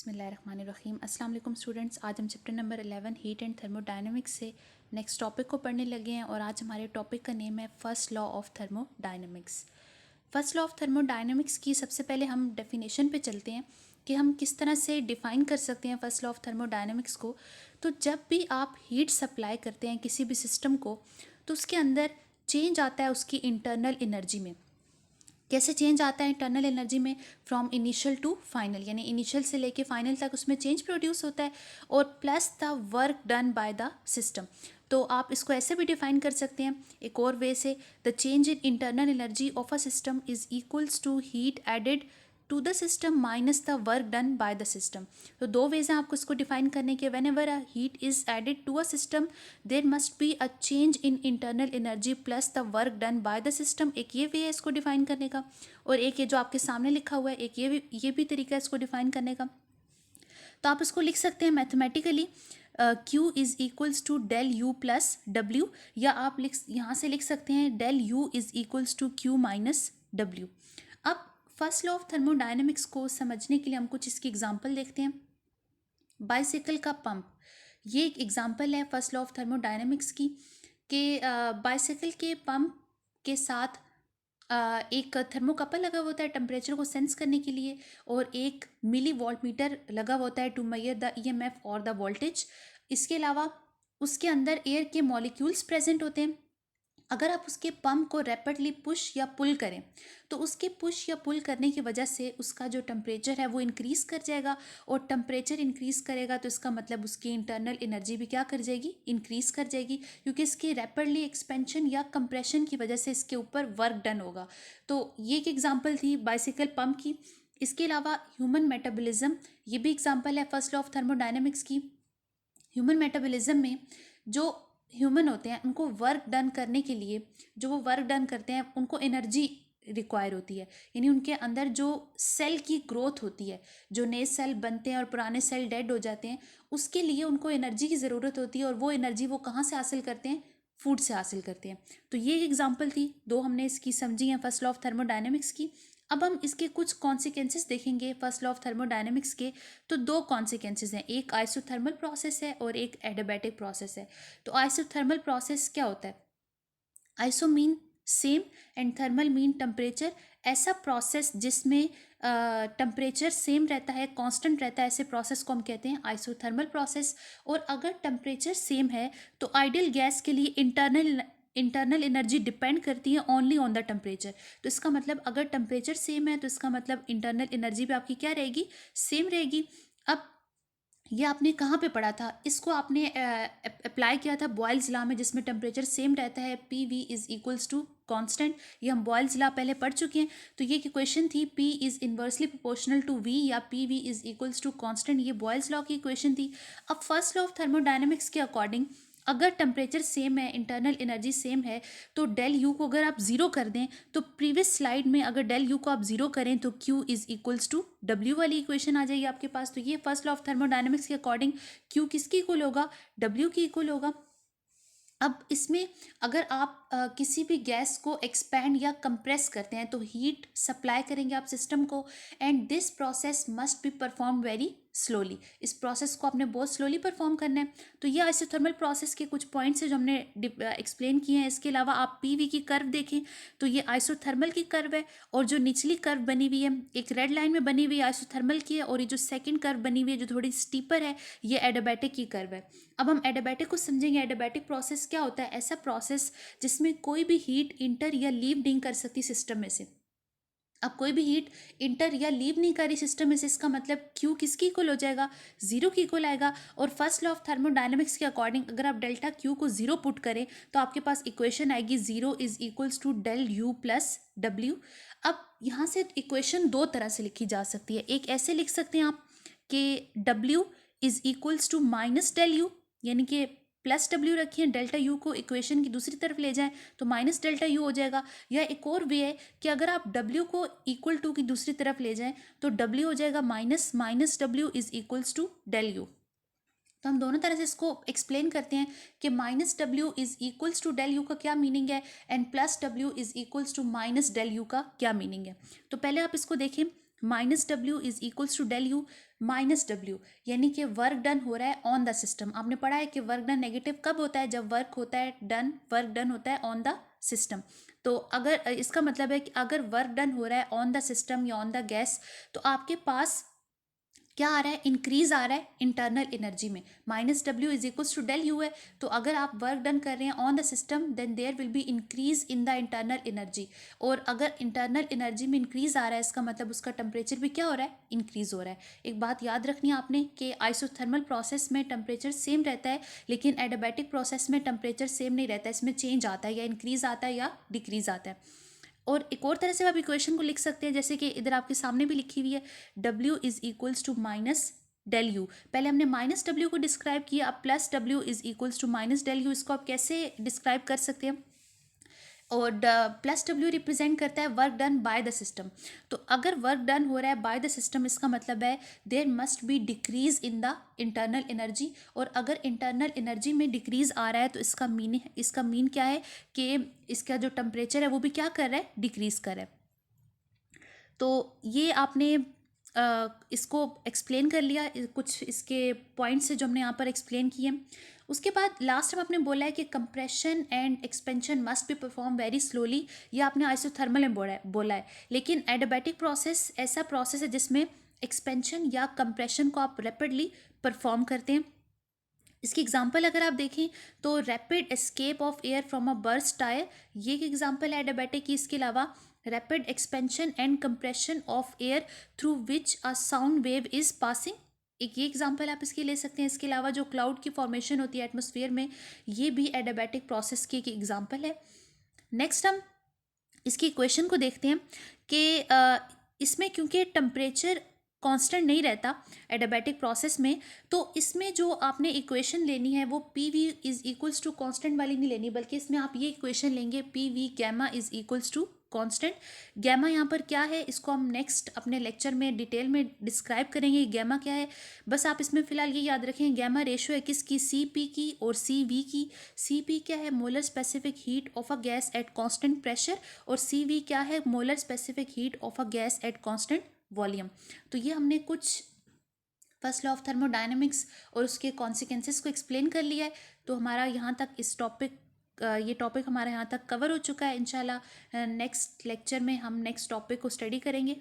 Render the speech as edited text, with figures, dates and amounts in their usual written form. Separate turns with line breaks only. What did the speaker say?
बिस्मिल्लाहिर्रहमानिर्रहीम। अस्सलाम वालेकुम स्टूडेंट्स, आज हम chapter number 11 heat and thermodynamics से नेक्स्ट टॉपिक को पढ़ने लगे हैं और आज हमारे टॉपिक का नेम है first law of thermodynamics. First law of thermodynamics की सबसे पहले हम डेफिनेशन पे चलते हैं कि हम किस तरह से डिफ़ाइन कर सकते हैं फर्स्ट लॉ ऑफ थर्मोडायनेमिक्स को। तो जब भी आप हीट सप्लाई करते हैं किसी भी सिस्टम को, तो उसके अंदर चेंज आता है उसकी इंटरनल एनर्जी में। कैसे चेंज आता है इंटरनल एनर्जी में? फ्रॉम इनिशियल टू फाइनल, यानी इनिशियल से लेके फाइनल तक उसमें चेंज प्रोड्यूस होता है, और plus the work done by the system. तो आप इसको ऐसे भी डिफाइन कर सकते हैं एक और वे से, the change in internal energy of a system is equals to heat added to the system minus the work done by the system. तो दो वेज हैं आपको इसको डिफाइन करने के। Whenever a heat is added to a system there must be a change in internal energy plus the work done by the system. एक ये वे है इसको डिफाइन करने का, और एक ये जो आपके सामने लिखा हुआ है, एक ये भी तरीका है इसको डिफाइन करने का। तो आप इसको लिख सकते हैं mathematically, Q is equals to del U plus W, या आप यहाँ से लिख सकते हैं del U is equals to Q minus W. अब फर्स्ट लॉ ऑफ थर्मोडायनेमिक्स को समझने के लिए हम कुछ इसकी एग्जांपल देखते हैं। बाइसिकल का पंप, ये एक एग्जांपल है फर्स्ट लॉ ऑफ थर्मोडायनेमिक्स की, कि बाइसिकल के पंप के साथ एक थर्मोकपल लगा होता है टेम्परेचर को सेंस करने के लिए, और एक मिली वोल्ट मीटर लगा होता है टू मेजर द ईएमएफ और द वोल्टेज। इसके अलावा उसके अंदर एयर के मॉलिक्यूल्स प्रेजेंट होते हैं। अगर आप उसके पंप को रैपिडली पुश या पुल करें, तो उसके पुश या पुल करने की वजह से उसका जो टेम्परेचर है वो इंक्रीज़ कर जाएगा, और टेम्परेचर इंक्रीज़ करेगा तो इसका मतलब उसकी इंटरनल एनर्जी भी क्या कर जाएगी? इंक्रीज़ कर जाएगी, क्योंकि इसकी रैपिडली एक्सपेंशन या कंप्रेशन की वजह से इसके ऊपर वर्क डन होगा। तो ये एक एग्जांपल थी बाइसिकल पंप की। इसके अलावा ह्यूमन मेटाबॉलिज्म, ये भी एग्जांपल है फर्स्ट लॉ ऑफ थर्मोडायनेमिक्स की। ह्यूमन मेटाबॉलिज्म में जो ह्यूमन होते हैं उनको वर्क डन करने के लिए, जो वो वर्क डन करते हैं उनको एनर्जी रिक्वायर होती है, यानी उनके अंदर जो सेल की ग्रोथ होती है, जो नए सेल बनते हैं और पुराने सेल डेड हो जाते हैं, उसके लिए उनको एनर्जी की ज़रूरत होती है, और वो एनर्जी वो कहाँ से हासिल करते हैं? फूड से हासिल करते हैं। तो ये एक एग्जांपल थी, दो हमने इसकी समझी हैं फर्स्ट लॉ ऑफ थर्मोडायनेमिक्स की। अब हम इसके कुछ कॉन्सिक्वेंसेस देखेंगे फर्स्ट लॉ ऑफ थर्मोडायनेमिक्स के। तो दो कॉन्सिक्वेंसेस हैं, एक आइसोथर्मल प्रोसेस है और एक एडियाबैटिक प्रोसेस है। तो आइसोथर्मल प्रोसेस क्या होता है? Iso mean same and thermal mean temperature. ऐसा प्रोसेस जिसमें टेम्परेचर सेम रहता है, कांस्टेंट रहता है, ऐसे प्रोसेस को हम कहते हैं आइसोथर्मल प्रोसेस। और अगर टेम्परेचर सेम है तो आइडियल गैस के लिए इंटरनल एनर्जी डिपेंड करती है ओनली ऑन द टेम्परेचर। तो इसका मतलब अगर टेम्परेचर सेम है तो इसका मतलब इंटरनल एनर्जी भी आपकी क्या रहेगी? सेम रहेगी। अब ये आपने कहाँ पे पढ़ा था? इसको आपने अप्लाई किया था बॉयल्स लॉ में, जिसमें टेम्परेचर सेम रहता है, P V is equals to constant. ये हम बॉयल्स लॉ पहले पढ़ चुके हैं। तो ये की क्वेश्चन थी, P is inversely proportional to V या P V is equals to constant. ये बॉयल्स लॉ की क्वेश्चन थी। अब फर्स्ट लॉ ऑफ थर्मोडायनेमिक्स के अकॉर्डिंग अगर टेम्परेचर सेम है, इंटरनल एनर्जी सेम है, तो डेल यू को अगर आप ज़ीरो कर दें, तो प्रीवियस स्लाइड में अगर डेल यू को आप ज़ीरो करें तो Q is equals to W वाली इक्वेशन आ जाएगी आपके पास। तो ये फर्स्ट लॉ ऑफ थर्मोडायनेमिक्स के अकॉर्डिंग क्यू किसकी इक्वल होगा? डब्ल्यू की इक्वल होगा। अब इसमें अगर आप किसी भी गैस को एक्सपैंड या कंप्रेस करते हैं तो हीट सप्लाई करेंगे आप सिस्टम को, and this process must be perform very slowly. इस प्रोसेस को आपने बहुत स्लोली परफॉर्म करना है। तो ये आइसोथर्मल प्रोसेस के कुछ पॉइंट्स हैं जो हमने एक्सप्लेन किए हैं। इसके अलावा आप पीवी की कर्व देखें तो ये आइसोथर्मल की कर्व है, और जो निचली कर्व बनी हुई है एक रेड लाइन में बनी हुई आइसोथर्मल की है, और ये जो सेकेंड कर्व बनी हुई है जो थोड़ी स्टीपर है, ये एडियाबैटिक की कर्व है। अब हम एडियाबैटिक को समझेंगे। एडियाबैटिक प्रोसेस क्या होता है? ऐसा प्रोसेस जिसमें कोई भी हीट इंटर या लीव नहीं कर सकती सिस्टम में से। अब कोई भी हीट इंटर या लीव नहीं कर रही सिस्टम में से, इसका मतलब क्यू किसकी इक्वल हो जाएगा? जीरो की इक्वल आएगा। और फर्स्ट लॉ ऑफ थर्मोडायनेमिक्स के अकॉर्डिंग अगर आप डेल्टा क्यू को जीरो पुट करें तो आपके पास इक्वेशन आएगी zero is equals to del U plus W. अब यहाँ से इक्वेशन दो तरह से लिखी जा सकती है। एक ऐसे लिख सकते हैं आप कि W is equals to minus del U, यानी कि प्लस डब्ल्यू रखिए, डेल्टा यू को इक्वेशन की दूसरी तरफ ले जाएं तो माइनस डेल्टा यू हो जाएगा। या एक और वे है कि अगर आप डब्ल्यू को इक्वल टू की दूसरी तरफ ले जाएं तो डब्ल्यू हो जाएगा minus minus W is equals to del U. तो हम दोनों तरह से इसको एक्सप्लेन करते हैं कि minus W is equals to del U का क्या मीनिंग है, and plus W is equals to minus del U का क्या मीनिंग है। तो पहले आप इसको देखें, minus W is equals to del U minus W, यानी कि वर्क डन हो रहा है ऑन द सिस्टम। आपने पढ़ा है कि वर्क डन नेगेटिव कब होता है, जब वर्क होता है डन, वर्क डन होता है ऑन द सिस्टम। तो अगर इसका मतलब है कि अगर वर्क डन हो रहा है ऑन द सिस्टम या ऑन द गैस, तो आपके पास क्या आ रहा है, इंक्रीज आ रहा है इंटरनल एनर्जी में। Minus W is equals to del U है, तो अगर आप वर्क डन कर रहे हैं on the system then there will be increase in the internal energy. और अगर इंटरनल एनर्जी में इंक्रीज आ रहा है, इसका मतलब उसका टेम्परेचर भी क्या हो रहा है, इंक्रीज हो रहा है। एक बात याद रखनी है आपने कि आइसोथर्मल प्रोसेस में टेम्परेचर सेम रहता है, लेकिन एडियाबैटिक प्रोसेस में टेम्परेचर सेम नहीं रहता है, इसमें चेंज आता है, या इंक्रीज आता है या डिक्रीज आता है। और एक और तरह से आप इक्वेशन को लिख सकते हैं, जैसे कि इधर आपके सामने भी लिखी हुई है, W is equals to minus del U. पहले हमने माइनस डब्ल्यू को डिस्क्राइब किया, अब plus W is equals to minus del U. इसको आप कैसे डिस्क्राइब कर सकते हैं, और प्लस डब्ल्यू रिप्रेजेंट करता है work done by the system. तो अगर वर्क डन हो रहा है बाय द सिस्टम, इसका मतलब है there must be decrease in the internal energy. और अगर इंटरनल एनर्जी में डिक्रीज आ रहा है, तो इसका मीन क्या है कि इसका जो टेम्परेचर है वो भी क्या कर रहा है, डिक्रीज कर रहा है। तो ये आपने इसको एक्सप्लेन कर लिया, कुछ इसके पॉइंट्स है जो हमने यहाँ पर एक्सप्लेन किए। उसके बाद लास्ट में आपने बोला है कि compression and expansion must be perform very slowly, ये आपने आइसोथर्मल में बोला है। लेकिन एडियाबैटिक प्रोसेस ऐसा प्रोसेस है जिसमें एक्सपेंशन या कंप्रेशन को आप रैपिडली परफॉर्म करते हैं। इसकी एग्जांपल अगर आप देखें तो rapid escape of air from a burst tyre, ये एक एग्जांपल है एडियाबैटिक की। इसके अलावा rapid expansion and compression of air through which a sound wave is passing, एक ये एग्जांपल आप इसकी ले सकते हैं। इसके अलावा जो क्लाउड की फॉर्मेशन होती है एटमॉस्फेयर में, ये भी एडियाबैटिक प्रोसेस की एक एग्जांपल है। नेक्स्ट हम इसकी इक्वेशन को देखते हैं कि इसमें क्योंकि टेम्परेचर कांस्टेंट नहीं रहता एडियाबैटिक प्रोसेस में, तो इसमें जो आपने इक्वेशन लेनी है वो P V is equals to constant वाली नहीं लेनी, बल्कि इसमें आप ये इक्वेशन लेंगे P V gamma is equals to constant. Gamma यहाँ पर क्या है, इसको हम नेक्स्ट अपने लेक्चर में डिटेल में डिस्क्राइब करेंगे गैमा क्या है। बस आप इसमें फिलहाल ये याद रखें, गैमा रेशो है किसकी, सी पी की और सी वी की। सी पी क्या है, molar specific heat of a gas at constant pressure, और सी वी क्या है, molar specific heat of a gas at constant volume. तो ये हमने कुछ फर्स्ट लॉ ऑफ थर्मोडायनेमिक्स और उसके कॉन्सिक्वेंसेस को एक्सप्लेन कर लिया है। तो हमारा यहाँ तक ये टॉपिक हमारा यहाँ तक कवर हो चुका है। इंशाल्लाह नेक्स्ट लेक्चर में हम नेक्स्ट टॉपिक को स्टडी करेंगे।